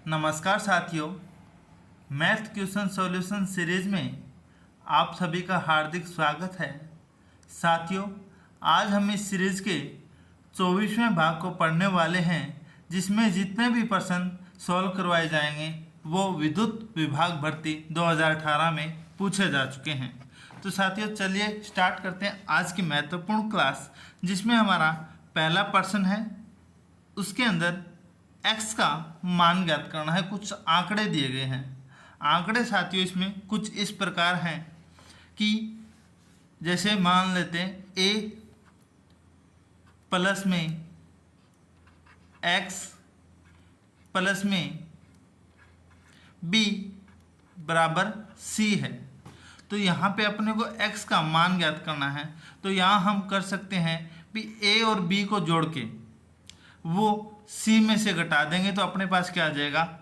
नमस्कार साथियों, math question solution series में आप सभी का हार्दिक स्वागत है। साथियों, आज हम इस सीरीज के 24वें भाग को पढ़ने वाले हैं, जिसमें जितने भी प्रश्न सॉल्व करवाए जाएंगे वो विद्युत विभाग भर्ती 2018 में पूछे जा चुके हैं। तो साथियों, चलिए स्टार्ट करते हैं आज की महत्वपूर्ण क्लास, जिसमें हमारा पहला प्रश्न है। उसके अंदर x का मान ज्ञात करना है। कुछ आंकड़े दिए गए हैं। आंकड़े साथियों इसमें कुछ इस प्रकार हैं कि जैसे मान लेते हैं a प्लस में x प्लस में b बराबर c है। तो यहाँ पे अपने को x का मान ज्ञात करना है। तो यहाँ हम कर सकते हैं भी a और b को जोड़ के वो c में से घटा देंगे तो अपने पास क्या आ जाएगा,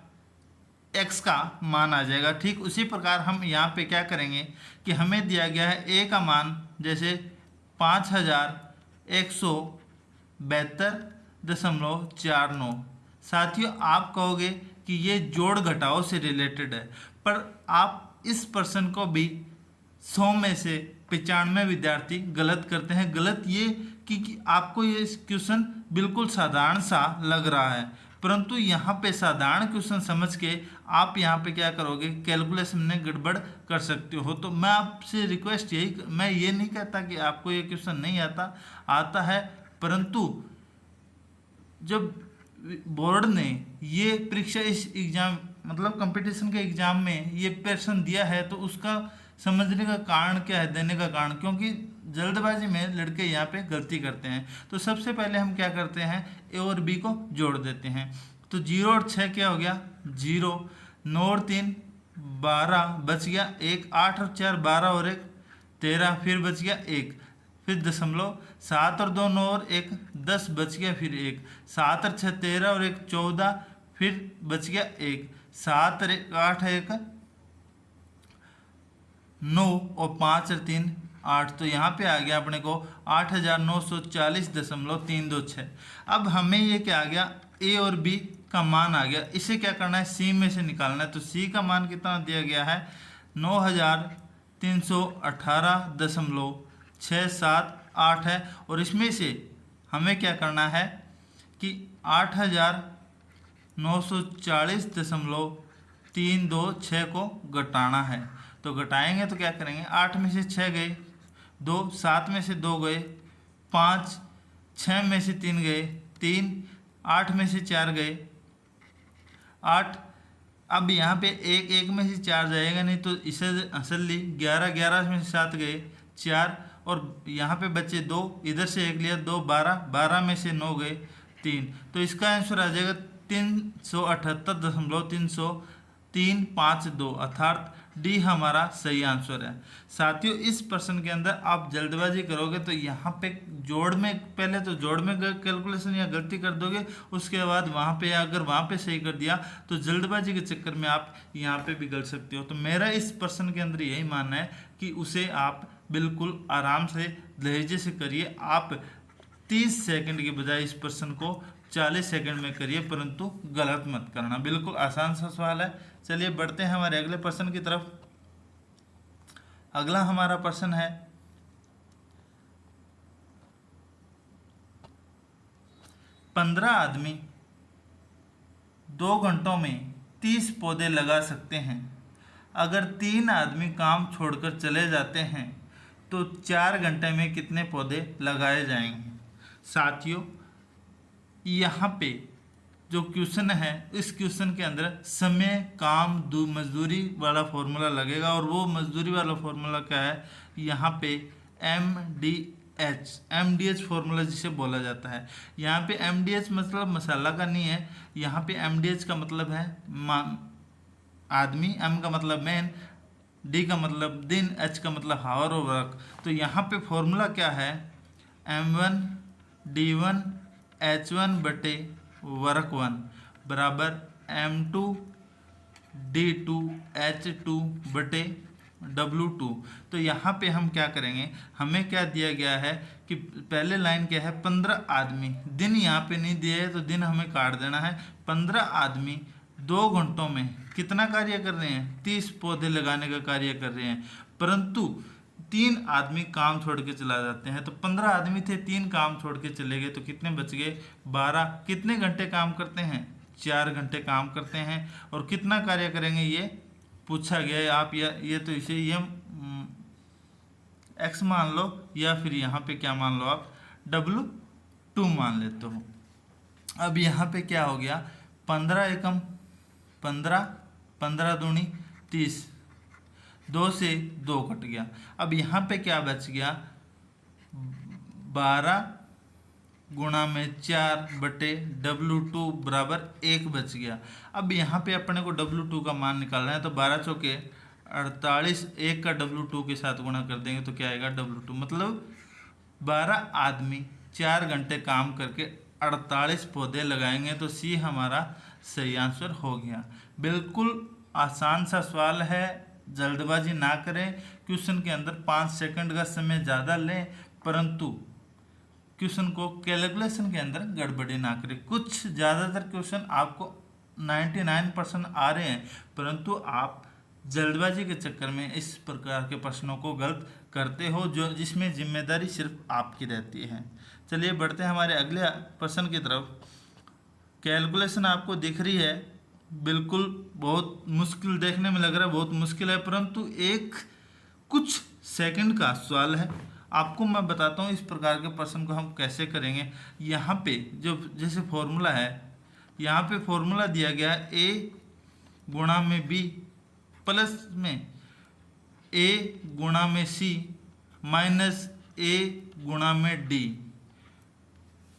x का मान आ जाएगा। ठीक उसी प्रकार हम यहाँ पे क्या करेंगे कि हमें दिया गया है a का मान जैसे 5172.49। साथियों, आप कहोगे कि ये जोड़ घटाव से रिलेटेड है, पर आप इस प्रश्न को भी 100 में से 95 विद्यार्थी गलत करते हैं। गलत ये कि आपको ये क्वेश्चन बिल्कुल साधारण सा लग रहा है, परंतु यहाँ पे साधारण क्वेश्चन समझ के आप यहाँ पे क्या करोगे, कैलकुलेशन में गड़बड़ कर सकते हो। तो मैं आपसे रिक्वेस्ट मैं ये नहीं कहता कि आपको ये क्वेश्चन नहीं आता है, परंतु जब बोर्ड ने ये परीक्षा इस एग्जाम मतलब कंपटीशन के एग्जाम में ये प्रश्न दिया है, तो उसका समझने का कारण क्या है, देने का कारण, क्योंकि जल्दबाजी में लड़के यहाँ पे गलती करते हैं। तो सबसे पहले हम क्या करते हैं, ए और बी को जोड़ देते हैं। तो 0 और 6 क्या हो गया, 0, 9 और 3 12, बच गया 1, 8 और 4 12 और 1 13, फिर बच गया 1, फिर दशमलव, 7 और 2 9 और 1 10, बच गया फिर 1, 7 और 6 13 और 1 14, फिर बच गया 1, 7 और 1 8 1 9 और 5 और 3 8। तो यहाँ पे आ गया अपने को 8940.326। अब हमें ये क्या आ गया, ए और बी का मान आ गया। इसे क्या करना है, सी में से निकालना है। तो सी का मान कितना दिया गया है, 9318.678 है। और इसमें से हमें क्या करना है कि 8940.326 को घटाना है। तो घटाएंगे तो क्या करेंगे, 8 में से 6 गए 2, 7 में से 2 गए 5, 6 में से 3 गए 3, 8 में से 4 गए 8। अब यहाँ पे 1 में से 4 जाएगा नहीं, तो इसे हंसल ली। 11 में से 7 गए 4, और यहाँ पे बचे 2, इधर से 1 लिया 2, 12 में से 9 गए 3। तो इसका आंसर आ जाएगा 378.352, अर्थात डी हमारा सही आंसर है। साथियों, इस प्रश्न के अंदर आप जल्दबाजी करोगे तो यहाँ पे जोड़ में, पहले तो जोड़ में कैलकुलेशन या गलती कर दोगे, उसके बाद वहाँ पे अगर वहाँ पे सही कर दिया तो जल्दबाजी के चक्कर में आप यहाँ पे भी गलत सकते हो। तो मेरा इस प्रश्न के अंदर यही मानना है कि उसे आप बिल्कुल आराम से धैर्य से करिए। आप 30 सेकंड की बजाय इस प्रश्न को 40 सेकंड में करिए, परंतु गलत मत करना। बिल्कुल आसान सा सवाल है। चलिए बढ़ते हैं हमारे अगले प्रश्न की तरफ। अगला हमारा प्रश्न है, 15 आदमी 2 घंटों में 30 पौधे लगा सकते हैं। अगर 3 आदमी काम छोड़कर चले जाते हैं तो 4 घंटे में कितने पौधे लगाए जाएंगे। साथियों, यहाँ पे जो क्वेश्चन है, इस क्वेश्चन के अंदर समय, काम, मजदूरी वाला फॉर्मूला लगेगा। और वो मजदूरी वाला फॉर्मूला क्या है, यहाँ पे MDH फॉर्मूला जिसे बोला जाता है। यहाँ पे MDH मतलब मसाला का नहीं है, यहाँ पे MDH का मतलब है आदमी, M का मतलब मैन, D का मतलब दिन, H का मतलब हावर और वर्क। तो यहाँ पे फॉर्मूला क्या है, M1D1 H1 बटे वर्क 1 बराबर M2D2 H2 बटे W2। तो यहाँ पे हम क्या करेंगे, हमें क्या दिया गया है कि पहले लाइन क्या है, 15 आदमी, दिन यहाँ पे नहीं दिया है तो दिन हमें काट देना है। 15 आदमी 2 घंटों में कितना कार्य कर रहे हैं? 30 पौधे लगाने का कार्य कर रहे हैं, परंतु 3 आदमी काम छोड़ के चला जाते हैं। तो 15 आदमी थे, 3 काम छोड़ के चले गए, तो कितने बच गए? 12। कितने घंटे काम करते हैं? 4 घंटे काम करते हैं। और कितना कार्य करेंगे ये पूछा गया है। आप ये तो इसे ये x मान लो, या फिर यहाँ पे क्या मान लो आप W2 मान लेते हो। अब यहाँ पे क्या हो गया? 15 एकम 15, 15 दूनी 30, 2 से 2 कट गया। अब यहाँ पे क्या बच गया? 12 गुणा में 4 बटे W2 बराबर 1 बच गया। अब यहाँ पे अपने को W2 का मान निकालना है, तो 12 चौके 48, 1 का W2 के साथ गुणा कर देंगे तो क्या आएगा? W2 मतलब 12 आदमी 4 घंटे काम करके 48 पौधे लगाएंगे, तो सी हमारा सही आंसर हो गया। बिल्कुल आसान सा सवाल है, जल्दबाजी ना करें। क्वेश्चन के अंदर 5 सेकंड का समय ज़्यादा लें, परंतु क्वेश्चन को कैलकुलेशन के अंदर गड़बड़ी ना करें। कुछ ज़्यादातर क्वेश्चन आपको 99% आ रहे हैं, परंतु आप जल्दबाजी के चक्कर में इस प्रकार के प्रश्नों को गलत करते हो, जो जिसमें जिम्मेदारी सिर्फ आपकी रहती है। चलिए बढ़ते हैं हमारे अगले प्रश्न की तरफ। कैलकुलेशन आपको दिख रही है, बिल्कुल बहुत मुश्किल देखने में लग रहा है, बहुत मुश्किल है, परंतु एक कुछ सेकंड का सवाल है। आपको मैं बताता हूँ इस प्रकार के प्रश्न को हम कैसे करेंगे। यहाँ पे जो जैसे फॉर्मूला है, यहाँ पे फॉर्मूला दिया गया है ए गुणा में बी प्लस में ए गुणा में सी माइनस ए गुणा में डी।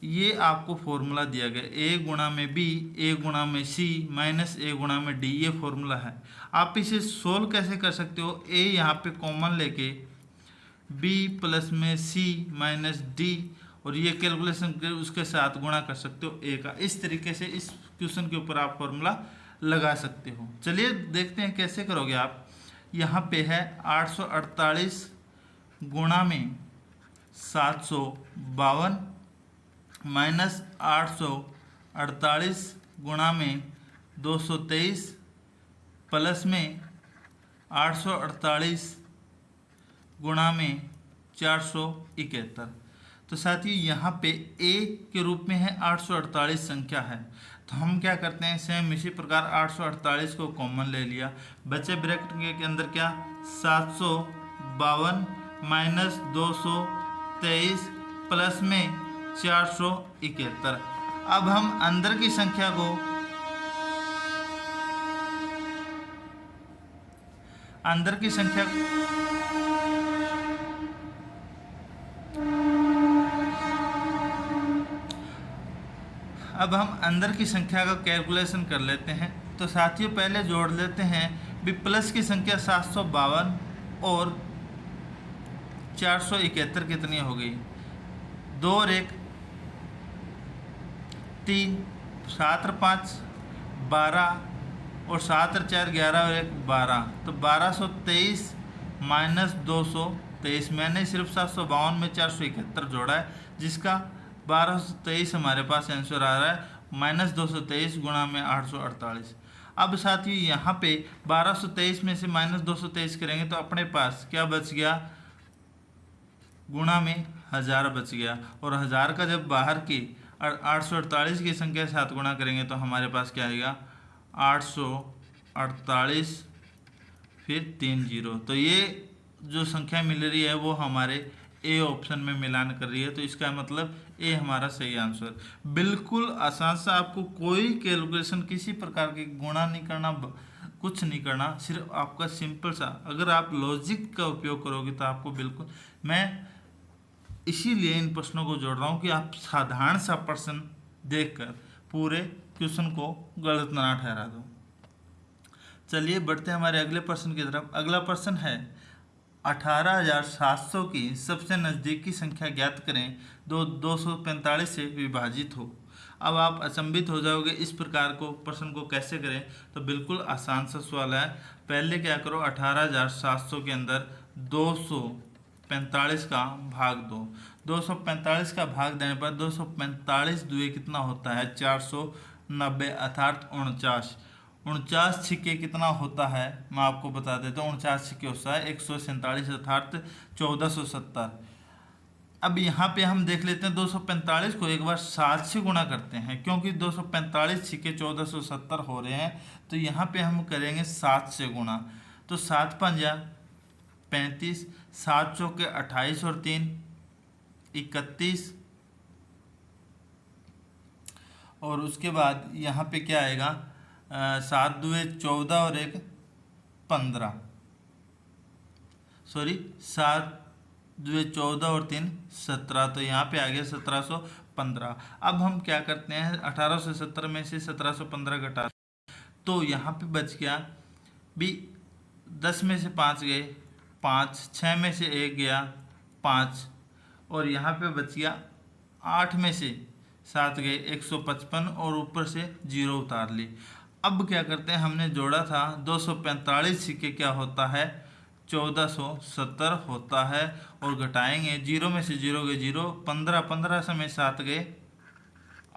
ये आपको फॉर्मूला दिया गया, ए गुणा में बी, ए गुणा में सी माइनस ए गुणा में डी, ये फॉर्मूला है। आप इसे सोल्व कैसे कर सकते हो? ए यहाँ पे कॉमन लेके बी प्लस में सी माइनस डी, और ये कैलकुलेशन कर उसके साथ गुणा कर सकते हो ए का। इस तरीके से इस क्वेश्चन के ऊपर आप फॉर्मूला लगा सकते हो। चलिए देखते हैं कैसे करोगे आप। यहाँ पे है 848 गुणा में 752 माइनस 848 गुणा में 223 प्लस में 848 गुणा में 471। तो साथियों यहाँ पे a के रूप में है 848 संख्या है, तो हम क्या करते हैं सेम इसी प्रकार 848 को कॉमन ले लिया। बचे ब्रैकेट के अंदर क्या? 752 माइनस 223 प्लस में 471। अब हम अंदर की संख्या को अब हम अंदर की संख्या का कैलकुलेशन कर लेते हैं। तो साथियों पहले जोड़ लेते हैं भी प्लस की संख्या 752 और 471 कितनी हो गई? 2 और 1 3, 7 और 5 12 और 7 और 4 11 और 1 12, तो 1223 माइनस 223। मैंने सिर्फ 752 में 471 जोड़ा है, जिसका 1223 हमारे पास आंसर आ रहा है माइनस 223 गुणा में 848। अब साथियों यहाँ पे 1223 में से माइनस 223 करेंगे तो अपने पास क्या बच गया? गुणा में 1000 बच गया, और 1000 का जब बाहर की 848 की संख्या के साथ गुणा करेंगे तो हमारे पास क्या आएगा? 848 फिर 3 जीरो। तो ये जो संख्या मिल रही है वो हमारे ए ऑप्शन में मिलान कर रही है, तो इसका मतलब ए हमारा सही आंसर। बिल्कुल आसान सा, आपको कोई कैलकुलेशन किसी प्रकार की गुणा नहीं करना, कुछ नहीं करना, सिर्फ आपका सिंपल सा, अगर आप लॉजिक का उपयोग करोगे तो आपको बिल्कुल, मैं इसीलिए इन प्रश्नों को जोड़ रहा हूँ कि आप साधारण सा प्रश्न देखकर पूरे क्वेश्चन को गलत ना ठहरा दो। चलिए बढ़ते हैं हमारे अगले प्रश्न की तरफ। अगला प्रश्न है 18,700 की सबसे नज़दीकी संख्या ज्ञात करें जो 245 से विभाजित हो। अब आप अचंभित हो जाओगे इस प्रकार को प्रश्न को कैसे करें, तो बिल्कुल आसान सा सवाल है। पहले क्या करो, 18,700 के अंदर 245 का भाग दो। 245 का भाग देने पर 245 दुए कितना होता है? 490 अर्थात 49। 49 छिक्के कितना होता है मैं आपको बता देता हूँ। 49 छिक्के होता है 147 अर्थात 1470। अब यहाँ पे हम देख लेते हैं 245 को एक बार 7 से गुणा करते हैं, क्योंकि 245 छिक्के 1470 हो रहे हैं, तो यहाँ पे हम करेंगे 7 से गुणा। तो 7 पंजा 35, 7 चौके 28 और 3 31, और उसके बाद यहाँ पे क्या आएगा 7 दुए 14 और 1 15, सॉरी 7 दुए 14 और 3 17, तो यहाँ पे आ गया 1715। अब हम क्या करते हैं 1870 में से 1715 घटा, तो यहाँ पे बच गया भी 10 में से 5 गए 5, 6 में से 1 गया 5, और यहाँ पे बच गया 8 में से 7 गए 155, और ऊपर से 0 उतार ली। अब क्या करते हैं, हमने जोड़ा था 245 सिक्के क्या होता है 1470 होता है, और घटाएंगे 0 में से 0 गए 0, 15, 15 से में 7 गए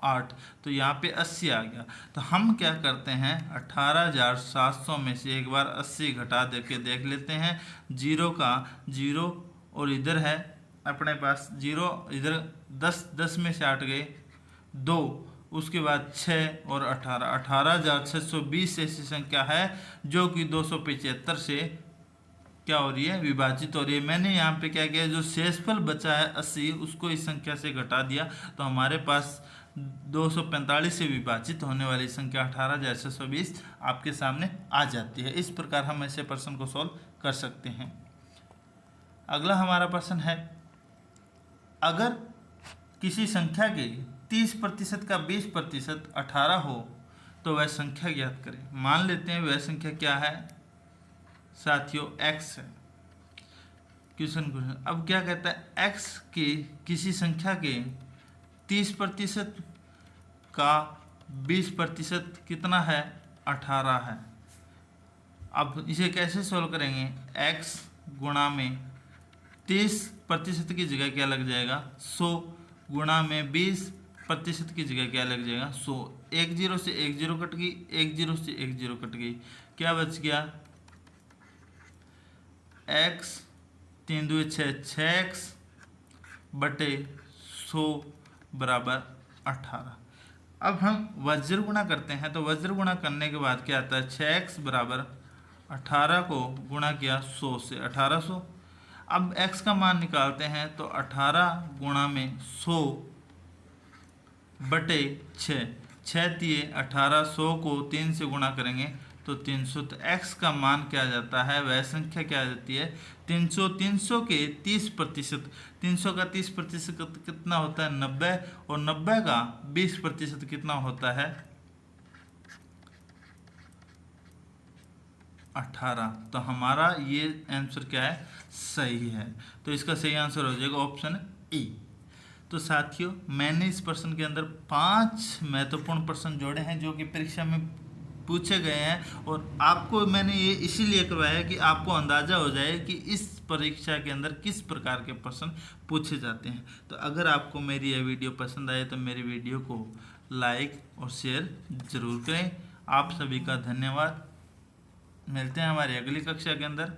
8, तो यहाँ पे 80 आ गया। तो हम क्या करते हैं 18,700 में से एक बार 80 घटा दे के देख लेते हैं। 0 का 0, और इधर है अपने पास 0, इधर 10, 10 में से 8 गए 2, उसके बाद 6 और 18, 18,620 ऐसी संख्या है जो कि 275 से क्या हो रही है विभाजित हो रही है। मैंने यहाँ पे क्या किया, जो शेषफल बचा है 80 उसको इस संख्या से घटा दिया, तो हमारे पास 245 से विभाजित होने वाली संख्या 18,620 आपके सामने आ जाती है। इस प्रकार हम ऐसे प्रश्न को सॉल्व कर सकते हैं। अगला हमारा प्रश्न है, अगर किसी संख्या के 30% का 20% 18 हो तो वह संख्या ज्ञात करें। मान लेते हैं वह संख्या क्या है साथियों, x है। क्वेश्चन अब क्या कहता है, x की किसी संख्या के 30% का 20% कितना है 18 है। अब इसे कैसे सोल्व करेंगे, x गुणा में 30% की जगह क्या लग जाएगा 100, गुणा में 20% की जगह क्या लग जाएगा 100, 1 0 से 1 0 कट गई, 1 0 से 1 0 कट गई, क्या बच गया x 3 2 6 6x बटे 100 बराबर 18। अब हम वज्र गुणा करते हैं, तो वज्र गुणा करने के बाद क्या आता है 6x बराबर 18 को गुणा किया 100 से 1800। अब x का मान निकालते हैं, तो 18 गुणा में 100 बटे 6, 6 दिए 18, 100 को 3 से गुणा करेंगे तो 300, तो x का मान क्या जाता है, वह संख्या क्या जाती है 300। 300 के 30%, 300 का 30% कितना होता है 90, और 90 का 20% कितना होता है 18। तो हमारा ये आंसर क्या है सही है, तो इसका सही आंसर हो जाएगा ऑप्शन ई। तो साथियों मैंने इस प्रश्न के अंदर 5 महत्वपूर्ण प्रश्न जोड़े हैं जो कि परीक्षा में पूछे गए हैं, और आपको मैंने ये इसीलिए करवाया कि आपको अंदाज़ा हो जाए कि इस परीक्षा के अंदर किस प्रकार के प्रश्न पूछे जाते हैं। तो अगर आपको मेरी यह वीडियो पसंद आए तो मेरी वीडियो को लाइक और शेयर ज़रूर करें। आप सभी का धन्यवाद। मिलते हैं हमारी अगली कक्षा के अंदर।